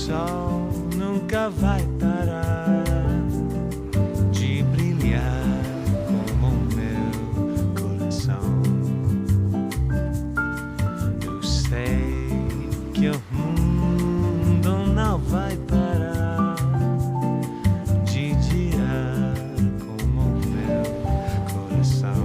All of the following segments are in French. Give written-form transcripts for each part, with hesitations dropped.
sol nunca vai parar de brilhar como o meu coração. Eu sei que o mundo não vai parar de girar como o meu coração.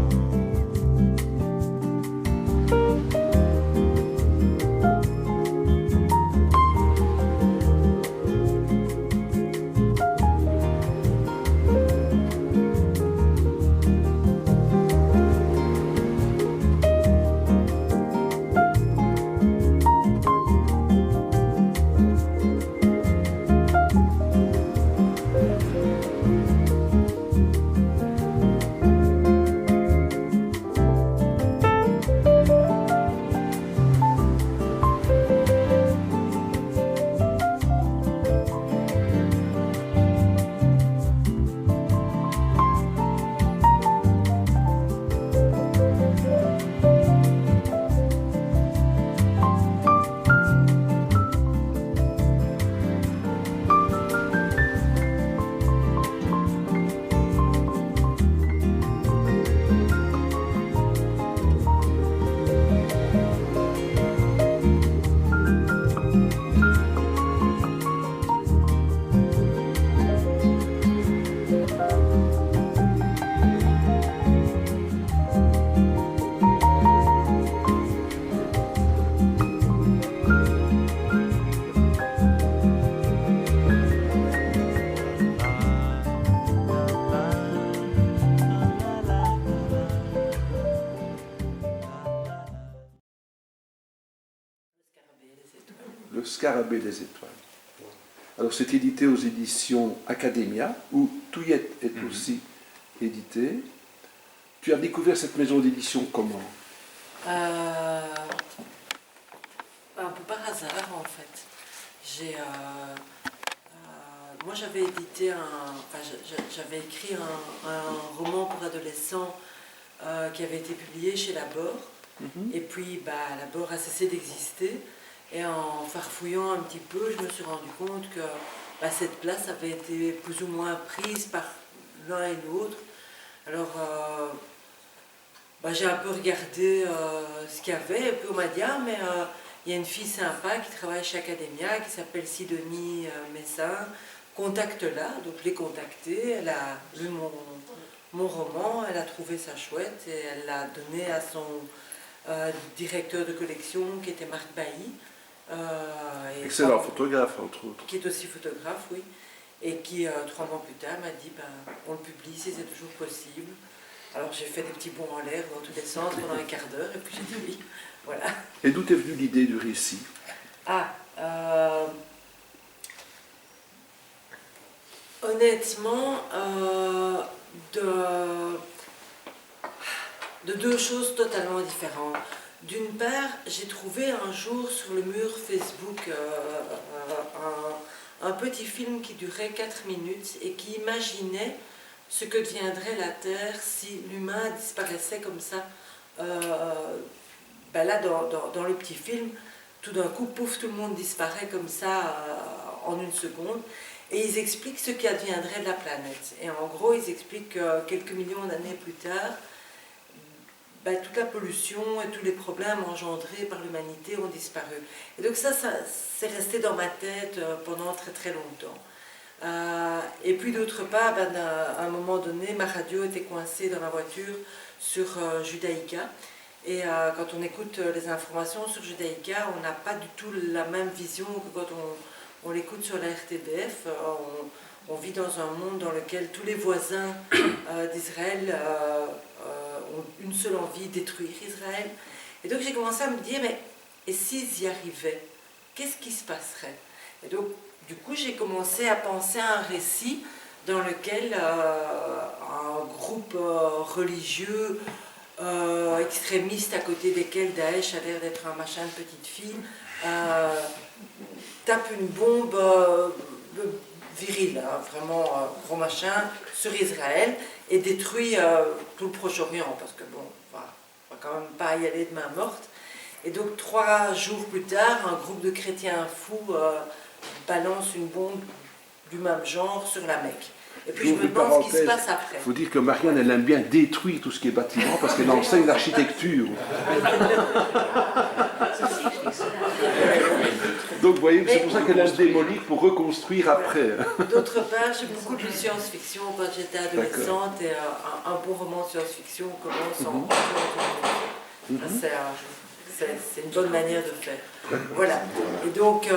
Le Scarabée des étoiles. Alors c'est édité aux éditions Academia, où Touillet est aussi édité. Tu as découvert cette maison d'édition comment? Un peu par hasard en fait. Moi j'avais édité j'avais écrit un roman pour adolescents qui avait été publié chez Labor. Et puis Labor a cessé d'exister. Et en farfouillant un petit peu, je me suis rendu compte que cette place avait été plus ou moins prise par l'un et l'autre. Alors j'ai un peu regardé ce qu'il y avait, et puis on m'a dit mais il y a une fille sympa qui travaille chez Academia, qui s'appelle Sidonie Messin, contacte-la. Donc je l'ai contactée, elle a lu mon roman, elle a trouvé ça chouette, et elle l'a donné à son directeur de collection qui était Marc Bailly. Excellent photographe, entre autres. Qui est aussi photographe, oui. Et qui, 3 mois plus tard, m'a dit on le publie si c'est toujours possible. Alors j'ai fait des petits bonds en l'air dans tous les sens pendant un quart d'heure, et puis j'ai dit oui. Voilà. Et d'où est venue l'idée du récit? Honnêtement, de 2 choses totalement différentes. D'une part, j'ai trouvé un jour sur le mur Facebook un petit film qui durait 4 minutes et qui imaginait ce que deviendrait la Terre si l'humain disparaissait comme ça. Là, dans le petit film, tout d'un coup, pouf, tout le monde disparaît comme ça en une seconde. Et ils expliquent ce qui adviendrait de la planète. Et en gros, ils expliquent que quelques millions d'années plus tard, toute la pollution et tous les problèmes engendrés par l'humanité ont disparu. Et donc ça c'est resté dans ma tête pendant très très longtemps. Et puis d'autre part, à un moment donné, ma radio était coincée dans la voiture sur Judaïka. Et quand on écoute les informations sur Judaïka, on n'a pas du tout la même vision que quand on l'écoute sur la RTBF. On vit dans un monde dans lequel tous les voisins d'Israël ont une seule envie, détruire Israël. Et donc j'ai commencé à me dire, mais et s'ils y arrivaient, qu'est-ce qui se passerait? Et donc du coup j'ai commencé à penser à un récit dans lequel un groupe religieux extrémiste à côté desquels Daesh a l'air d'être un machin de petite fille, tape une bombe virile, vraiment gros machin, sur Israël et détruit tout le Proche-Orient, parce que bon, on va quand même pas y aller de main morte. Et donc 3 jours plus tard, un groupe de chrétiens fous balance une bombe du même genre sur la Mecque. Et puis je J'ouvre me une demande ce qui se parenthèse. passe après. Il faut dire que Marianne, elle aime bien détruire tout ce qui est bâtiment parce qu'elle enseigne l'architecture. Donc vous voyez, c'est pour ça qu'elle aime démolir pour reconstruire après. D'autre part, j'ai beaucoup lu de science-fiction quand j'étais adolescente et un bon roman de science-fiction commence en c'est une bonne manière de faire. Voilà. Et donc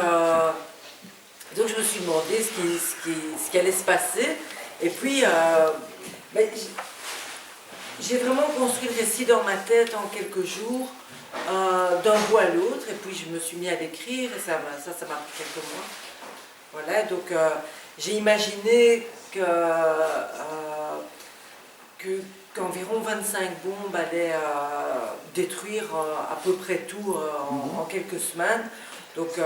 je me suis demandé ce qui allait se passer. Et puis, j'ai vraiment construit le récit dans ma tête en quelques jours, d'un bout à l'autre. Et puis, je me suis mis à l'écrire et ça m'a pris quelques mois. Voilà, donc j'ai imaginé qu'environ 25 bombes allaient détruire à peu près tout en quelques semaines. Donc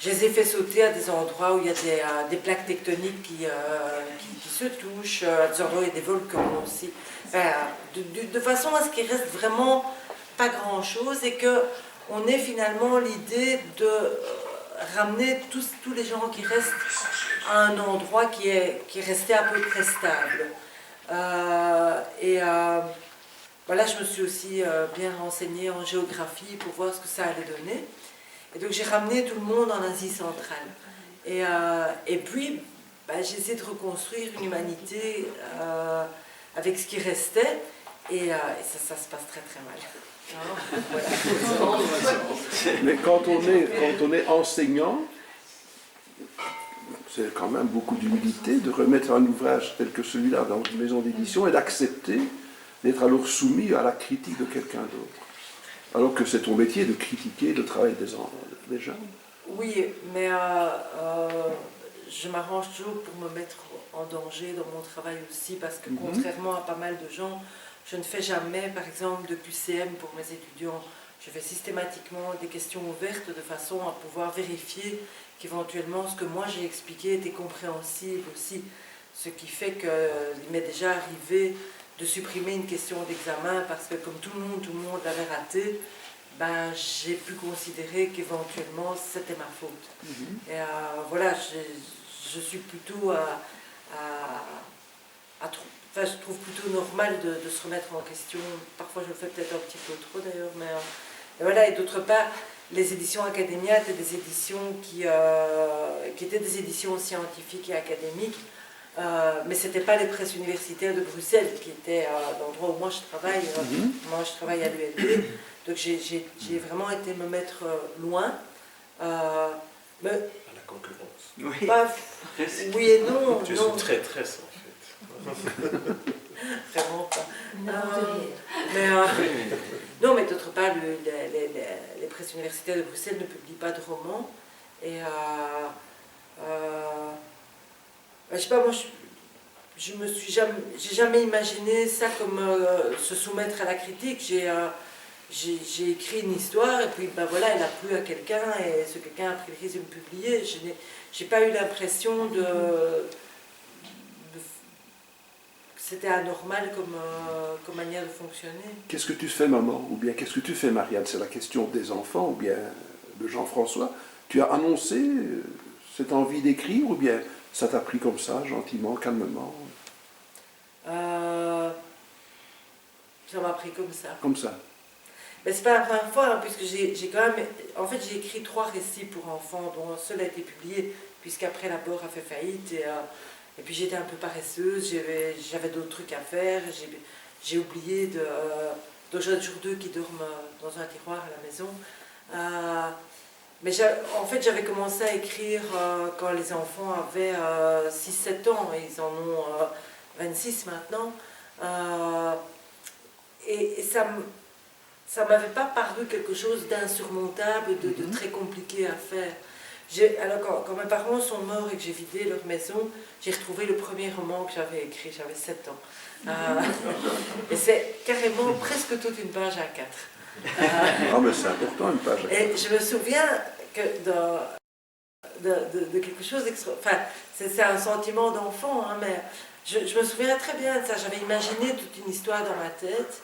je les ai fait sauter à des endroits où il y a des plaques tectoniques qui se touchent, à des endroits où il y a des volcans aussi. Enfin, de façon à ce qu'il reste vraiment pas grand-chose et qu'on ait finalement l'idée de ramener tous les gens qui restent à un endroit qui est resté à peu près stable. Voilà, je me suis aussi bien renseignée en géographie pour voir ce que ça allait donner. Et donc j'ai ramené tout le monde en Asie centrale. Et puis, j'ai essayé de reconstruire une humanité avec ce qui restait. Et ça se passe très très mal. Voilà. Mais quand on est enseignant, c'est quand même beaucoup d'humilité de remettre un ouvrage tel que celui-là dans une maison d'édition et d'accepter d'être alors soumis à la critique de quelqu'un d'autre. Alors que c'est ton métier de critiquer le travail des gens. Oui, mais je m'arrange toujours pour me mettre en danger dans mon travail aussi, parce que contrairement à pas mal de gens, je ne fais jamais, par exemple, de QCM pour mes étudiants. Je fais systématiquement des questions ouvertes de façon à pouvoir vérifier qu'éventuellement ce que moi j'ai expliqué était compréhensible aussi. Ce qui fait qu'il m'est déjà arrivé de supprimer une question d'examen parce que comme tout le monde l'avait raté, j'ai pu considérer qu'éventuellement c'était ma faute. Et voilà, je suis plutôt je trouve plutôt normal de se remettre en question. Parfois je le fais peut-être un petit peu trop d'ailleurs, mais voilà. Et d'autre part, les éditions Academia étaient des éditions qui étaient des éditions scientifiques et académiques, mais ce n'était pas les presses universitaires de Bruxelles qui étaient l'endroit où moi je travaille. Moi je travaille à l'ULB, donc j'ai vraiment été me mettre loin. Mais, à la concurrence. Oui, oui et non. Tu es une traîtresse en fait. Vraiment pas. Non, mais d'autre part, les presses universitaires de Bruxelles ne publient pas de romans. Et je sais pas, moi, j'ai jamais imaginé ça comme se soumettre à la critique. J'ai écrit une histoire et puis voilà, elle a plu à quelqu'un et ce quelqu'un a pris le risque de me publier. J'ai pas eu l'impression que c'était anormal comme manière de fonctionner. Qu'est-ce que tu fais, maman? Ou bien qu'est-ce que tu fais, Marianne? C'est la question des enfants ou bien de Jean-François. Tu as annoncé cette envie d'écrire ou bien ça t'a pris comme ça, gentiment, calmement? Ça m'a pris comme ça. Comme ça. Mais c'est pas la première fois, hein, puisque j'ai quand même... En fait, j'ai écrit 3 récits pour enfants, dont un seul a été publié, puisqu'après la Bord a fait faillite. Et puis j'étais un peu paresseuse, j'avais d'autres trucs à faire, j'ai oublié de... donc j'en ai toujours 2 qui dorment dans un tiroir à la maison. Mais en fait, j'avais commencé à écrire quand les enfants avaient 6-7 ans, et ils en ont 26 maintenant. Et ça m'avait pas paru quelque chose d'insurmontable, de très compliqué à faire. Alors quand mes parents sont morts et que j'ai vidé leur maison, j'ai retrouvé le premier roman que j'avais écrit, j'avais 7 ans. Et c'est carrément presque toute une page A4. Ah mais c'est important une page A4. Et je me souviens que de quelque chose d'extra... Enfin, c'est un sentiment d'enfant, hein, mais je me souviens très bien de ça. J'avais imaginé toute une histoire dans ma tête.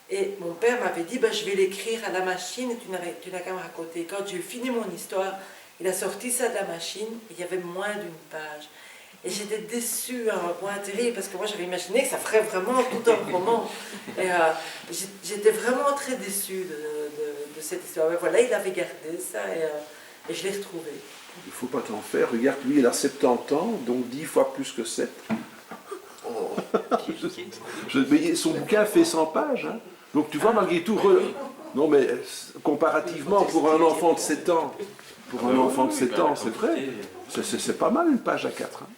Et mon père m'avait dit, je vais l'écrire à la machine et tu n'as qu'à me raconter. Quand j'ai fini mon histoire Il a sorti ça de la machine, et il y avait moins d'une page. Et j'étais déçue à un point terrible, parce que moi j'avais imaginé que ça ferait vraiment tout un roman. Et j'étais vraiment très déçue de cette histoire. Mais voilà, il avait gardé ça, et je l'ai retrouvé. Il ne faut pas t'en faire. Regarde, lui, il a 70 ans, donc 10 fois plus que 7. Mais son bouquin fait 100 pages. Hein. Donc tu vois, malgré tout, non mais comparativement, pour un enfant de 7 ans, c'est vrai, c'est pas mal une page à 4. Hein.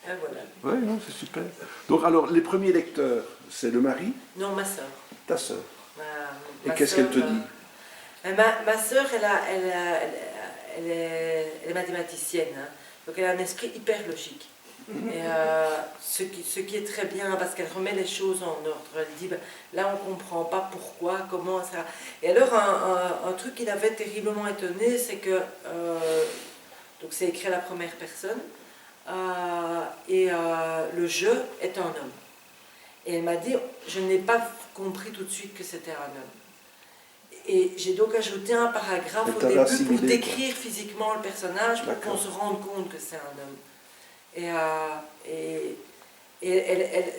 Et voilà. Oui, non, c'est super. Donc alors, les premiers lecteurs, c'est le mari, Non, ma soeur. ta sœur. Ma Et qu'est-ce qu'elle te sœur, dit? Ma sœur, elle est mathématicienne, hein. Donc elle a un esprit hyper logique. Et ce qui est très bien, parce qu'elle remet les choses en ordre. Elle dit, ben, là on ne comprend pas pourquoi, comment, ça. Et alors un truc qui l'avait terriblement étonné, c'est que, donc c'est écrit à la première personne, le je est un homme. Et elle m'a dit, je n'ai pas compris tout de suite que c'était un homme. Et j'ai donc ajouté un paragraphe au début pour décrire physiquement le personnage, pour qu'on se rende compte que c'est un homme.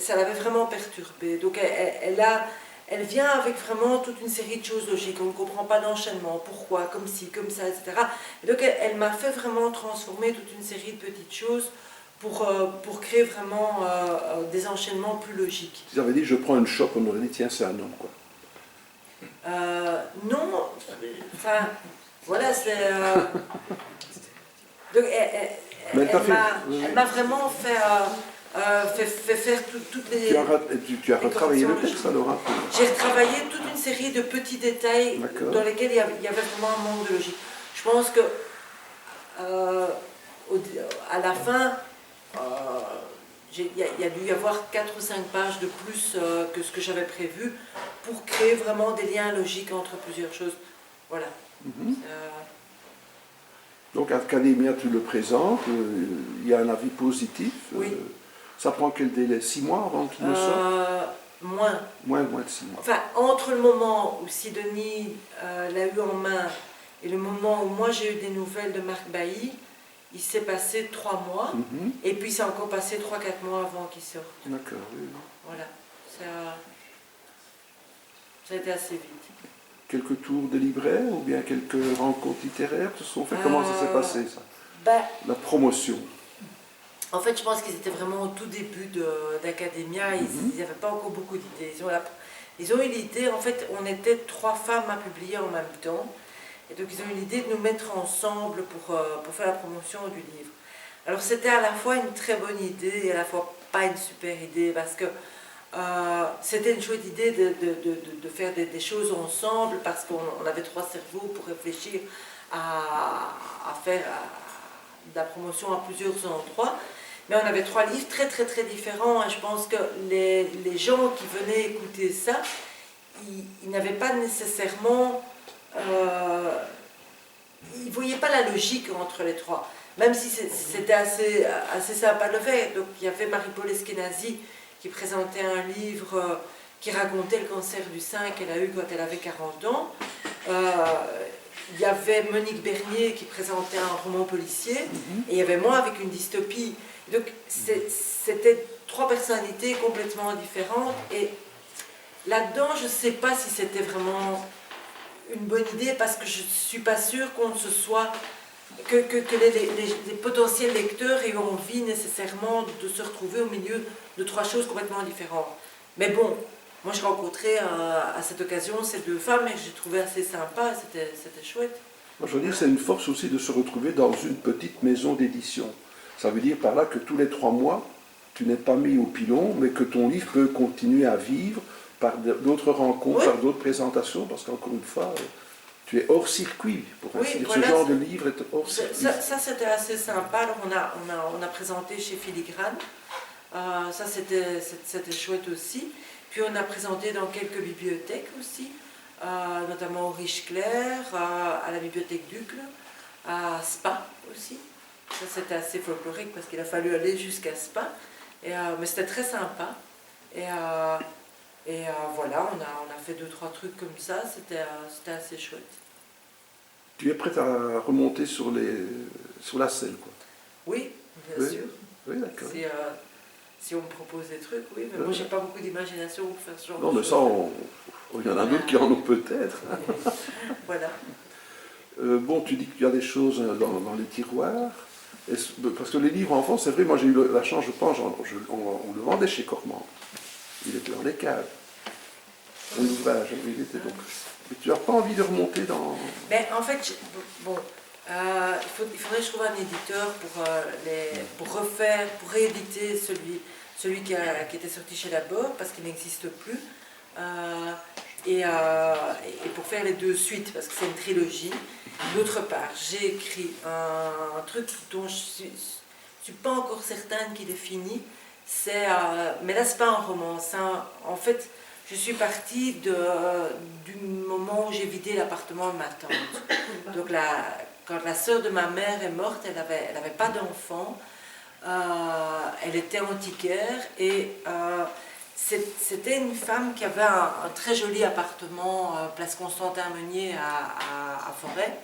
Ça l'avait vraiment perturbée. Donc elle vient avec vraiment toute une série de choses logiques. On ne comprend pas l'enchaînement, pourquoi, comme ci, comme ça, etc. Et donc elle m'a fait vraiment transformer toute une série de petites choses pour créer vraiment des enchaînements plus logiques. Si j'avais dit, je prends une chope, on aurait dit, tiens, c'est un homme, quoi. Non, enfin, voilà, c'est... Donc elle m'a vraiment fait faire toutes les... Tu as retravaillé le texte alors, hein? J'ai retravaillé toute une série de petits détails dans lesquels il y avait vraiment un manque de logique. Je pense que à la fin, il y a dû y avoir 4 ou 5 pages de plus que ce que j'avais prévu pour créer vraiment des liens logiques entre plusieurs choses. Voilà. Donc Academia, tu le présentes, il y a un avis positif. Oui. Ça prend quel délai? 6 mois avant qu'il ne sorte? Moins. Moins de 6 mois. Enfin, entre le moment où Sidonie l'a eu en main et le moment où moi j'ai eu des nouvelles de Marc Bailly, il s'est passé 3 mois, et puis c'est encore passé 3-4 mois avant qu'il sorte. D'accord, oui. Voilà, ça a été assez vite. Quelques tours de libraire ou bien quelques rencontres littéraires se sont fait? Comment ça s'est passé, ça? La promotion. En fait, je pense qu'ils étaient vraiment au tout début d'Academia, ils n'avaient pas encore beaucoup d'idées. Ils ont eu l'idée, en fait, on était 3 femmes à publier en même temps. Et donc ils ont eu l'idée de nous mettre ensemble pour faire la promotion du livre. Alors c'était à la fois une très bonne idée et à la fois pas une super idée, parce que c'était une chouette idée de faire des choses ensemble, parce qu'on avait 3 cerveaux pour réfléchir à faire de la promotion à plusieurs endroits. Mais on avait 3 livres très très très différents, et je pense que les gens qui venaient écouter ça, ils n'avaient pas nécessairement... ils ne voyaient pas la logique entre les 3, même si c'était assez sympa de le faire. Donc il y avait Marie-Paul Eskenazi qui présentait un livre qui racontait le cancer du sein qu'elle a eu quand elle avait 40 ans. Il y avait Monique Bernier qui présentait un roman policier, et il y avait moi avec une dystopie. Donc c'était 3 personnalités complètement différentes, et là-dedans je ne sais pas si c'était vraiment une bonne idée, parce que je ne suis pas sûre qu'on se soit, que les potentiels lecteurs aient envie nécessairement de se retrouver au milieu de 3 choses complètement différentes. Mais bon, moi je rencontrais à cette occasion ces 2 femmes, et j'ai trouvé assez sympa, c'était chouette. Moi je veux dire, c'est une force aussi de se retrouver dans une petite maison d'édition. Ça veut dire par là que tous les 3 mois, tu n'es pas mis au pilon, mais que ton livre peut continuer à vivre par d'autres rencontres, par d'autres présentations, parce qu'encore une fois, tu es hors circuit, pour ainsi dire. Voilà, ce genre de livre est hors circuit. Ça c'était assez sympa. Alors on a présenté chez Filigrane, ça c'était chouette aussi. Puis on a présenté dans quelques bibliothèques aussi, notamment au Riche-Clair, à la bibliothèque d'Ucle, à Spa aussi. Ça c'était assez folklorique parce qu'il a fallu aller jusqu'à Spa, mais c'était très sympa. Et voilà, on a fait 2-3 trucs comme ça, c'était assez chouette. Tu es prête à remonter sur la selle, quoi. Oui, bien Oui. sûr. Oui, d'accord. Si on me propose des trucs, oui, mais moi j'ai pas beaucoup d'imagination pour faire ce genre Non, de mais choses. ça, il y en a d'autres qui en ont peut-être. Voilà. Bon, tu dis que tu as des choses dans les tiroirs. Parce que les livres enfants, c'est vrai, moi j'ai eu la chance, je pense, on le vendait chez Cormand. Il était dans les caves. Un ouvrage, il était donc. Mais tu n'as pas envie de remonter dans. Ben, en fait, bon, il faudrait que je trouve un éditeur pour refaire, pour rééditer celui qui était sorti chez Labor, parce qu'il n'existe plus. Et pour faire les deux suites, parce que c'est une trilogie. D'autre part, j'ai écrit un truc dont je suis pas encore certaine qu'il est fini. Mais là, c'est pas un roman. En fait, je suis partie du moment où j'ai vidé l'appartement de ma tante. Donc quand la sœur de ma mère est morte, elle avait pas d'enfant. Elle était antiquaire et c'était une femme qui avait un très joli appartement, place Constantin-Meunier à Forêt.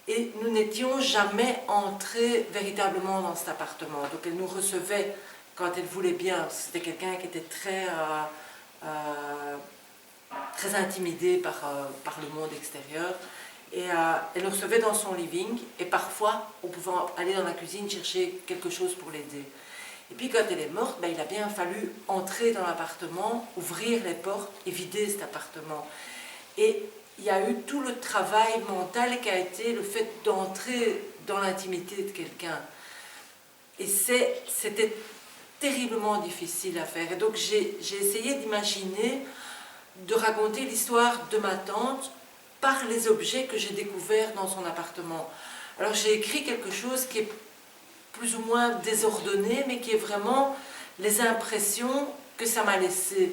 Et nous n'étions jamais entrés véritablement dans cet appartement. Donc elle nous recevait quand elle voulait bien. C'était quelqu'un qui était très intimidé par le monde extérieur. Et elle nous recevait dans son living. Et parfois, on pouvait aller dans la cuisine chercher quelque chose pour l'aider. Et puis quand elle est morte, il a bien fallu entrer dans l'appartement, ouvrir les portes et vider cet appartement. Et il y a eu tout le travail mental qui a été le fait d'entrer dans l'intimité de quelqu'un. Et c'était terriblement difficile à faire. Et donc j'ai essayé d'imaginer, de raconter l'histoire de ma tante par les objets que j'ai découverts dans son appartement. Alors j'ai écrit quelque chose qui est plus ou moins désordonné, mais qui est vraiment les impressions que ça m'a laissées.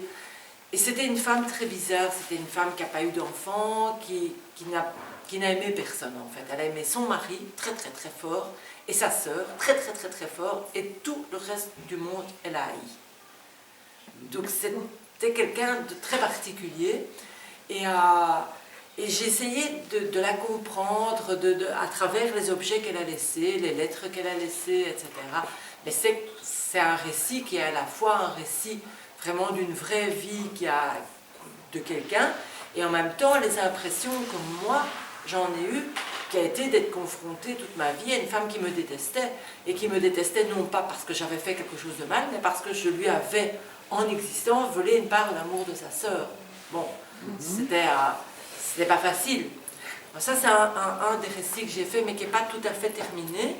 Et c'était une femme très bizarre, c'était une femme qui n'a pas eu d'enfant, qui n'a aimé personne en fait. Elle a aimé son mari très très très fort, et sa sœur très très très très fort, et tout le reste du monde, elle a haï. Donc c'était quelqu'un de très particulier, et j'ai essayé de la comprendre à travers les objets qu'elle a laissés, les lettres qu'elle a laissées, etc. Mais c'est un récit qui est à la fois un récit vraiment d'une vraie vie de quelqu'un, et en même temps les impressions que moi j'en ai eues, qui a été d'être confrontée toute ma vie à une femme qui me détestait, et qui me détestait non pas parce que j'avais fait quelque chose de mal, mais parce que je lui avais, en existant, volé une part de l'amour de sa sœur. Bon, c'était pas facile. Ça, c'est un des récits que j'ai fait, mais qui n'est pas tout à fait terminé.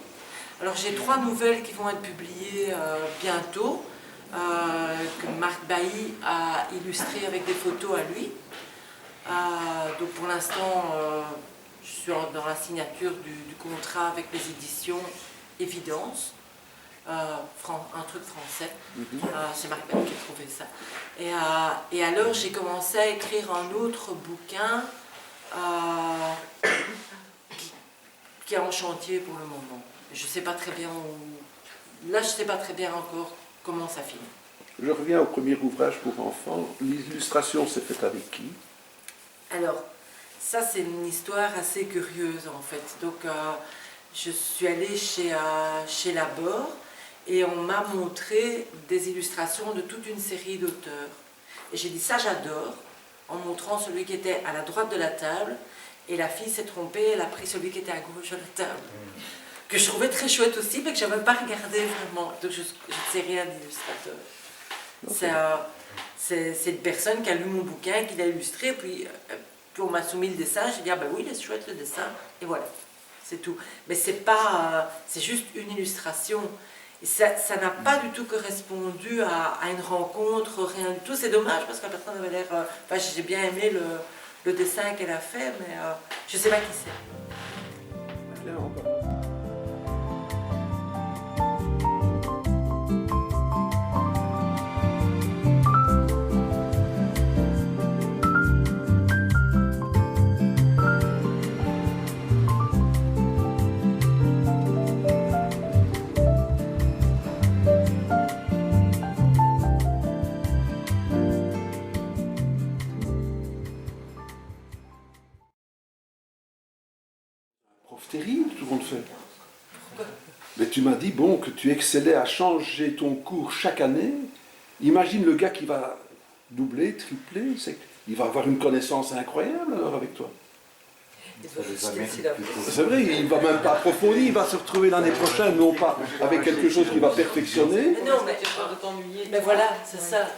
Alors, j'ai 3 nouvelles qui vont être publiées bientôt, que Marc Bailly a illustrées avec des photos à lui. Donc, pour l'instant, je suis dans la signature du contrat avec les éditions Évidence. Un truc français. C'est Marc Bailly qui a trouvé ça. Et alors, j'ai commencé à écrire un autre bouquin qui est en chantier pour le moment. Je ne sais pas très bien Là, je ne sais pas très bien encore comment ça finit. Je reviens au premier ouvrage pour enfants. L'illustration s'est faite avec qui? Alors, ça, c'est une histoire assez curieuse, en fait. Donc, je suis allée chez Labor, et on m'a montré des illustrations de toute une série d'auteurs. Et j'ai dit, ça, j'adore, en montrant celui qui était à la droite de la table, et la fille s'est trompée, elle a pris celui qui était à gauche de la table. Que je trouvais très chouette aussi, mais que je n'avais pas regardé vraiment. Donc, je ne sais rien d'illustrateur. C'est une personne qui a lu mon bouquin, qui l'a illustré, puis on m'a soumis le dessin, j'ai dit, ah ben oui, il est chouette le dessin, et voilà, c'est tout. Mais c'est pas, c'est juste une illustration. Et ça n'a pas du tout correspondu à une rencontre, rien du tout. C'est dommage parce que la personne avait l'air... Enfin, j'ai bien aimé le dessin qu'elle a fait, mais je ne sais pas qui c'est. Bien, on va. C'est terrible, tout le monde fait. Mais tu m'as dit, bon, que tu excellais à changer ton cours chaque année. Imagine le gars qui va doubler, tripler, il va avoir une connaissance incroyable alors avec toi. C'est vrai, il ne va même pas approfondir, il va se retrouver l'année prochaine, non pas avec quelque chose qu'il va perfectionner. Mais non, mais voilà, c'est ça.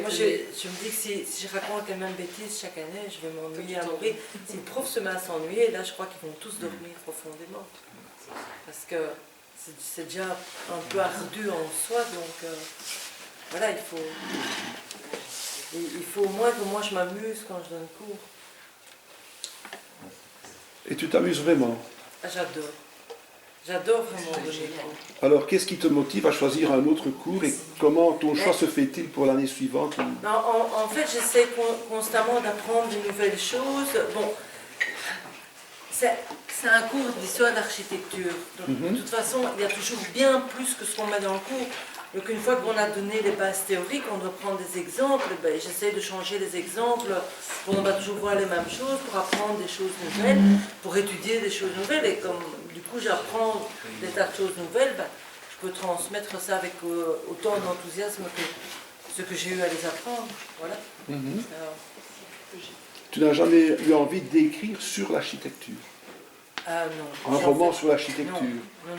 Moi, je me dis que si je raconte les mêmes bêtises chaque année, je vais m'ennuyer à mourir. Si le prof se met à s'ennuyer, là, je crois qu'ils vont tous dormir profondément. Parce que c'est déjà un peu ardu en soi, donc voilà, il faut au moins que moi je m'amuse quand je donne cours. Et tu t'amuses vraiment. Ah, j'adore. J'adore vraiment donner cours. Alors, qu'est-ce qui te motive à choisir un autre cours et comment ton choix se fait-il pour l'année suivante? En fait, j'essaie constamment d'apprendre de nouvelles choses. Bon, c'est un cours d'histoire d'architecture. Donc, de toute façon, il y a toujours bien plus que ce qu'on met dans le cours. Donc une fois qu'on a donné les bases théoriques, on doit prendre des exemples. Ben, j'essaie de changer les exemples pour ne pas toujours voir les mêmes choses, pour apprendre des choses nouvelles, pour étudier des choses nouvelles. Et comme du coup j'apprends des tas de choses nouvelles, ben, je peux transmettre ça avec autant d'enthousiasme que ce que j'ai eu à les apprendre. Voilà. Tu n'as jamais eu envie d'écrire sur l'architecture? Non. Un roman sur l'architecture? Non.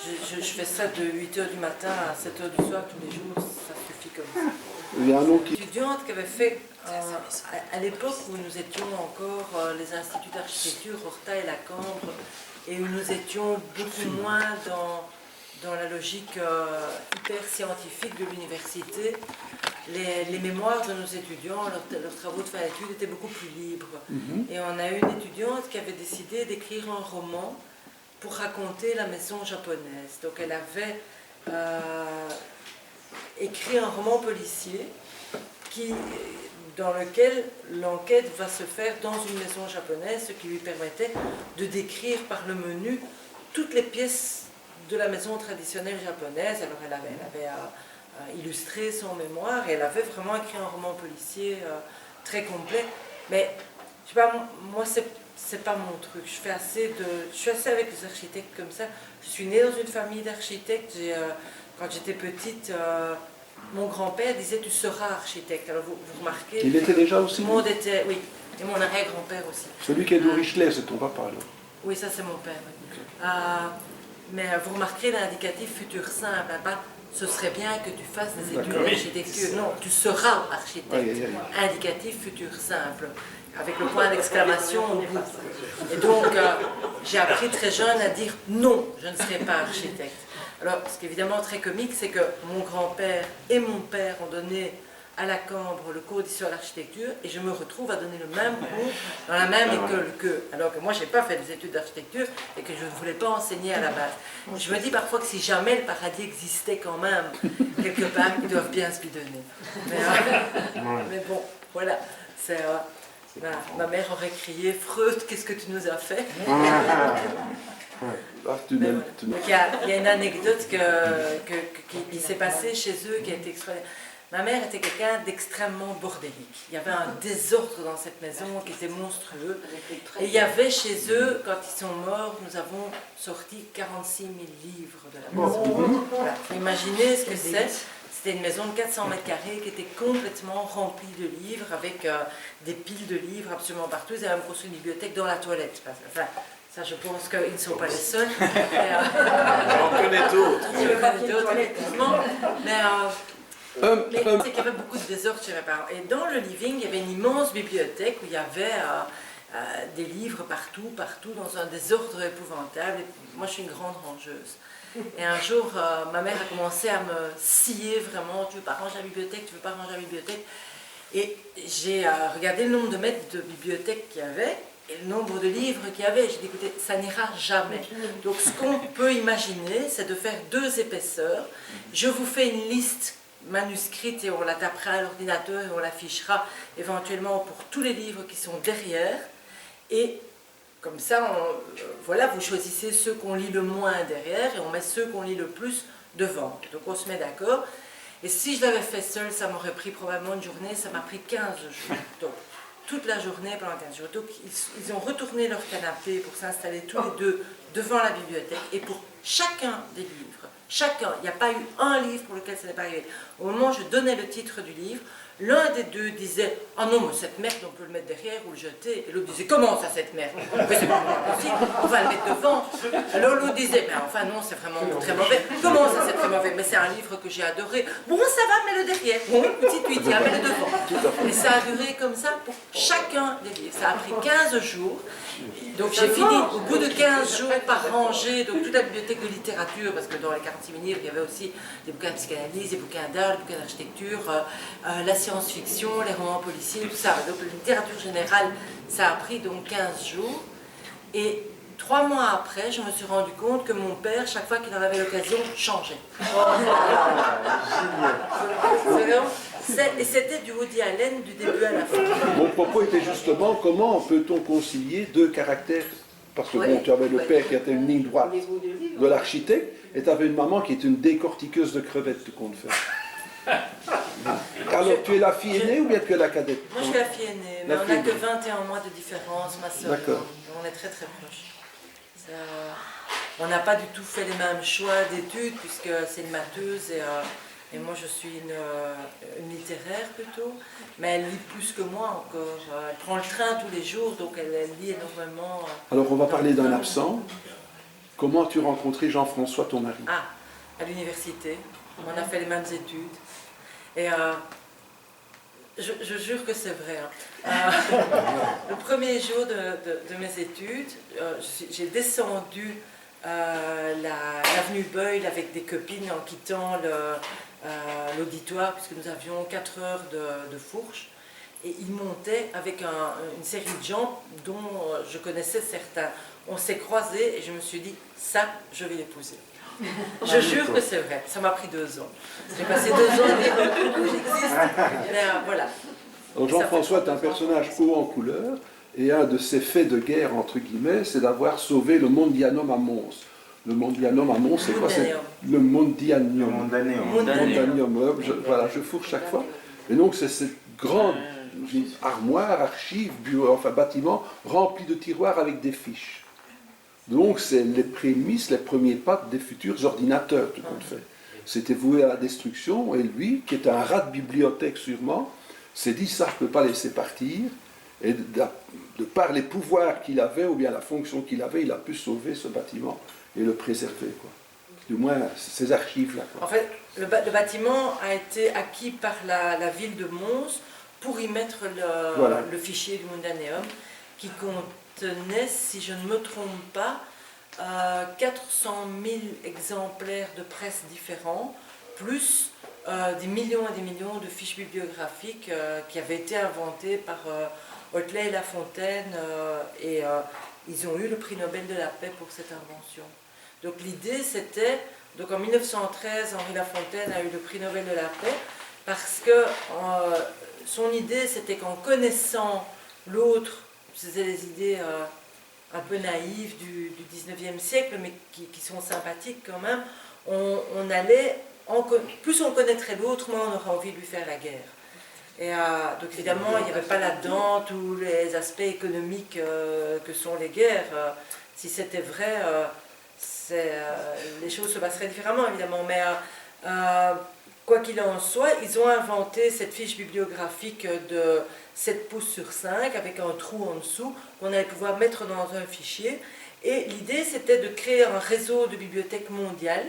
Je fais ça de 8h du matin à 7h du soir tous les jours, ça suffit comme ça. Il y a un nom qui... Une étudiante qui avait fait, à l'époque où nous étions encore les instituts d'architecture, Horta et la Cambre, et où nous étions beaucoup moins dans la logique hyper scientifique de l'université, les mémoires de nos étudiants, leurs travaux de fin d'études étaient beaucoup plus libres. Et on a eu une étudiante qui avait décidé d'écrire un roman pour raconter la maison japonaise. Donc elle avait écrit un roman policier dans lequel l'enquête va se faire dans une maison japonaise, ce qui lui permettait de décrire par le menu toutes les pièces de la maison traditionnelle japonaise. Alors elle avait illustré son mémoire et elle avait vraiment écrit un roman policier très complet. Mais je sais pas, moi c'est pas mon truc. Je suis assez avec les architectes comme ça. Je suis née dans une famille d'architectes. Quand j'étais petite, mon grand-père disait tu seras architecte. Alors vous remarquez. Il était déjà aussi? Tout le monde était, oui. Et mon arrière-grand-père aussi. Celui qui est d'Orichelet, c'est ton papa alors? Oui, ça c'est mon père. Oui. Mais vous remarquerez l'indicatif futur simple. Pas ce serait bien que tu fasses des études d'architecture. Non, tu seras architecte. Indicatif futur simple, avec le point d'exclamation au bout. Et donc, j'ai appris très jeune à dire non, je ne serai pas architecte. Alors, ce qui est évidemment très comique, c'est que mon grand-père et mon père ont donné à la Cambre le cours d'histoire de l'architecture et je me retrouve à donner le même cours dans la même école qu'eux. Alors que moi, je n'ai pas fait des études d'architecture et que je ne voulais pas enseigner à la base. Je me dis parfois que si jamais le paradis existait quand même, quelque part, ils doivent bien se bidonner. Mais bon, voilà. Ma mère aurait crié « Freud, qu'est-ce que tu nous as fait ?» Donc il y a une anecdote qui s'est passée chez eux qui a été extraordinaire. Ma mère était quelqu'un d'extrêmement bordélique. Il y avait un désordre dans cette maison qui était monstrueux. Et il y avait chez eux, quand ils sont morts, nous avons sorti 46 000 livres de la maison. Voilà. Imaginez ce que c'est. C'était une maison de 400 mètres carrés qui était complètement remplie de livres, avec des piles de livres absolument partout. Ils avaient même construit une bibliothèque dans la toilette. Enfin, ça, je pense qu'ils ne sont pas les seuls. J'en connais d'autres. Effectivement. Mais c'est qu'il y avait beaucoup de désordre chez mes parents. Et dans le living, il y avait une immense bibliothèque où il y avait des livres partout, dans un désordre épouvantable. Et moi, je suis une grande rangeuse. Et un jour, ma mère a commencé à me scier vraiment. Tu veux pas ranger la bibliothèque, tu veux pas ranger la bibliothèque. Et j'ai regardé le nombre de mètres de bibliothèque qu'il y avait et le nombre de livres qu'il y avait. J'ai dit, écoutez, ça n'ira jamais. Donc, ce qu'on peut imaginer, c'est de faire 2 épaisseurs. Je vous fais une liste manuscrite et on la tapera à l'ordinateur et on l'affichera éventuellement pour tous les livres qui sont derrière. Et comme ça, voilà, vous choisissez ceux qu'on lit le moins derrière et on met ceux qu'on lit le plus devant. Donc on se met d'accord. Et si je l'avais fait seule, ça m'aurait pris probablement une journée, ça m'a pris 15 jours. Donc toute la journée pendant 15 jours. Donc ils ont retourné leur canapé pour s'installer tous les deux devant la bibliothèque et pour chacun des livres, chacun, il n'y a pas eu un livre pour lequel ça n'est pas arrivé. Au moment où je donnais le titre du livre, l'un des deux disait « Ah non, mais cette merde, on peut le mettre derrière ou le jeter. » Et l'autre disait « Comment ça, cette merde? Mais c'est pas possible, on va le mettre devant. » Alors l'autre disait « Mais enfin non, c'est vraiment très mauvais. » Comment ça, c'est très mauvais? Mais c'est un livre que j'ai adoré. Bon, ça va, mets-le derrière. Bon, petit tweet, tiens, mets-le devant. Et ça a duré comme ça pour chacun des livres. Ça a pris 15 jours. Donc j'ai fini au bout de 15 jours par ranger donc toute la bibliothèque de littérature, parce que dans les 46 000 livres, il y avait aussi des bouquins de psychanalyse, des bouquins d'art, des bouquins d'architecture, la science-fiction, les romans policiers, tout ça. Donc la littérature générale, ça a pris donc 15 jours. Et 3 mois après, je me suis rendu compte que mon père, chaque fois qu'il en avait l'occasion, changeait. Et c'était du Woody Allen du début à la fin. Mon propos était justement comment peut-on concilier deux caractères, parce que bon, tu avais le père qui était une ligne droite de l'architecte, et tu avais une maman qui est une décortiqueuse de crevettes, tout compte fait. Alors, tu es la fille aînée ou bien tu es la cadette? Moi, je suis la fille aînée, mais on n'a que 21 mois de différence, ma soeur. D'accord. On est très très proches. On n'a pas du tout fait les mêmes choix d'études, puisque c'est une matheuse et moi je suis une littéraire plutôt. Mais elle lit plus que moi encore. Elle prend le train tous les jours, donc elle lit énormément. Alors, on va parler d'un absent. Comment as-tu rencontré Jean-François, ton mari? Ah, à l'université. On a fait les mêmes études. Et je jure que c'est vrai. Le premier jour de mes études, j'ai descendu l'avenue Boyle avec des copines en quittant l'auditoire, puisque nous avions 4 heures de fourche. Et ils montaient avec une série de gens dont je connaissais certains. On s'est croisés et je me suis dit, ça, je vais l'épouser. Je jure que c'est vrai, ça m'a pris 2 ans. J'ai passé 2 ans à dire que j'existe, mais voilà. Alors Jean-François est un personnage haut en couleur, et un de ses faits de guerre, entre guillemets, c'est d'avoir sauvé le Mondianum à Mons. Le Mondianum à Mons, c'est quoi? C'est le Mondianum. Mondianum. Voilà, je fourre chaque fois. Et donc c'est cette grande armoire, archive, enfin bâtiment, rempli de tiroirs avec des fiches. Donc c'est les prémices, les premiers pas des futurs ordinateurs, tout compte fait. C'était voué à la destruction, et lui, qui était un rat de bibliothèque sûrement, s'est dit ça, je ne peux pas laisser partir, et de par les pouvoirs qu'il avait, ou bien la fonction qu'il avait, il a pu sauver ce bâtiment et le préserver, quoi. Du moins ces archives-là. En fait, le bâtiment a été acquis par la ville de Mons pour y mettre le fichier du Mondaneum, qui contenait, si je ne me trompe pas, 400 000 exemplaires de presse différents, plus des millions et des millions de fiches bibliographiques qui avaient été inventées par Hotelet et Lafontaine, et ils ont eu le prix Nobel de la paix pour cette invention. Donc l'idée c'était, donc en 1913, Henri Lafontaine a eu le prix Nobel de la paix parce que son idée c'était qu'en connaissant l'autre, c'était des idées un peu naïves du 19e siècle, mais qui sont sympathiques quand même, on allait, plus on connaîtrait l'autre, moins on aurait envie de lui faire la guerre. Et donc évidemment, il n'y avait pas là-dedans tous les aspects économiques que sont les guerres. Si c'était vrai, les choses se passeraient différemment, évidemment. Mais quoi qu'il en soit, ils ont inventé cette fiche bibliographique de 7 pouces sur 5 avec un trou en dessous qu'on allait pouvoir mettre dans un fichier. Et l'idée, c'était de créer un réseau de bibliothèques mondiales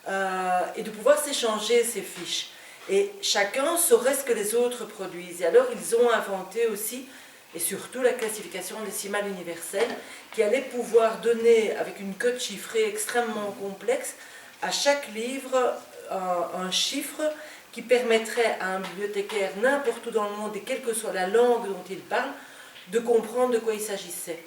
et de pouvoir s'échanger ces fiches. Et chacun saurait ce que les autres produisent. Et alors, ils ont inventé aussi, et surtout, la classification décimale universelle, qui allait pouvoir donner, avec une code chiffrée extrêmement complexe, à chaque livre un chiffre qui permettrait à un bibliothécaire n'importe où dans le monde, et quelle que soit la langue dont il parle, de comprendre de quoi il s'agissait.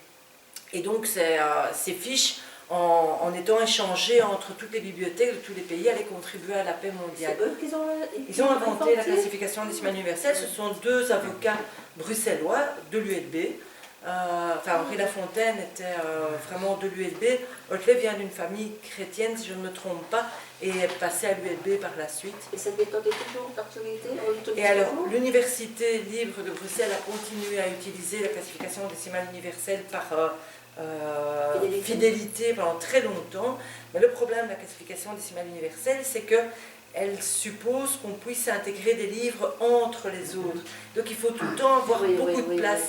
Et donc ces fiches, en étant échangées entre toutes les bibliothèques de tous les pays, allaient contribuer à la paix mondiale. Ils ont inventé la classification décimale universelle. Ce sont 2 avocats bruxellois de l'ULB Henri Lafontaine était vraiment de l'ULB. Oettlet vient d'une famille chrétienne, si je ne me trompe pas, et est passé à l'ULB par la suite. Et cette méthode est toujours d'actualité? Et alors, l'Université libre de Bruxelles a continué à utiliser la classification décimale universelle par fidélité pendant très longtemps. Mais le problème de la classification décimale universelle, c'est que elle suppose qu'on puisse intégrer des livres entre les autres. Donc il faut tout le temps avoir beaucoup de place.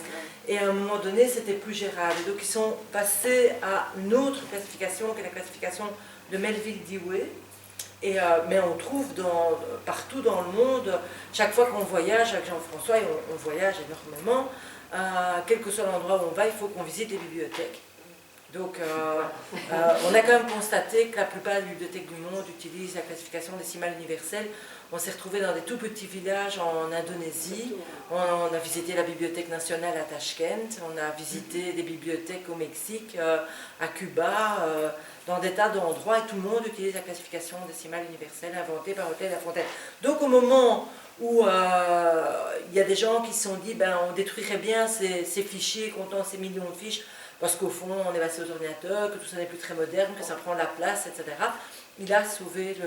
Et à un moment donné, c'était plus gérable. Donc ils sont passés à une autre classification, qui est la classification de Melville-Dewey. Mais on trouve partout dans le monde, chaque fois qu'on voyage avec Jean-François, et on voyage énormément, quel que soit l'endroit où on va, il faut qu'on visite les bibliothèques. Donc on a quand même constaté que la plupart des bibliothèques du monde utilisent la classification décimale universelle. On s'est retrouvé dans des tout petits villages en Indonésie, on a visité la bibliothèque nationale à Tashkent, on a visité des bibliothèques au Mexique, à Cuba, dans des tas d'endroits, et tout le monde utilise la classification décimale universelle inventée par Oettlet et Lafontaine. Donc au moment où il y a des gens qui se sont dit on détruirait bien ces fichiers contenant ces millions de fiches, parce qu'au fond on est passé aux ordinateurs, que tout ça n'est plus très moderne, que ça prend de la place, etc. Il a sauvé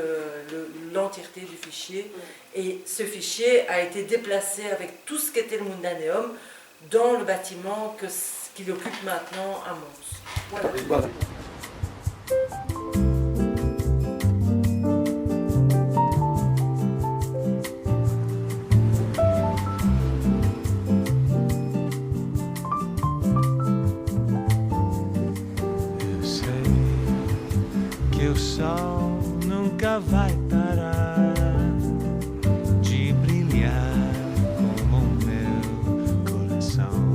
l'entièreté du fichier, et ce fichier a été déplacé avec tout ce qu'était le Mundaneum dans le bâtiment qu'il occupe maintenant à Mons. Voilà. O sol nunca vai parar de brilhar como o meu coração.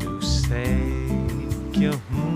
Eu sei que o mundo